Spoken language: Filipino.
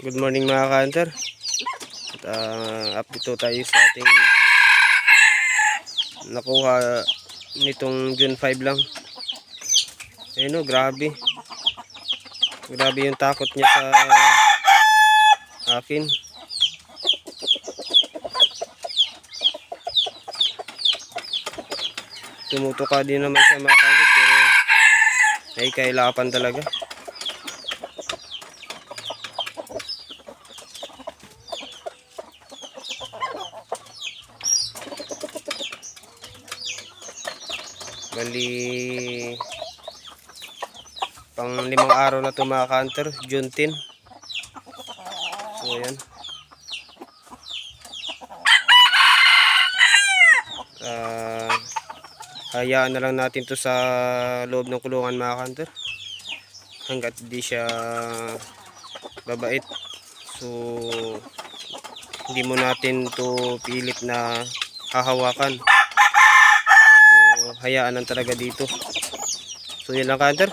Good morning mga ka-hunter. At update to tayo sa ating nakuha nitong June 5 lang. Ayun o, grabe. Grabe yung takot niya sa akin. Tumutuka din naman siya mga ka-hunter, pero ay kailapan talaga. Bali pang 5 araw na ito mga ka-hunter, June 10. So ayan, hayaan na lang natin to sa loob ng kulungan mga ka-hunter hanggat di siya babait. So hindi mo natin to pilit na hahawakan. So hayaan lang talaga dito. So yun lang ka-hunter.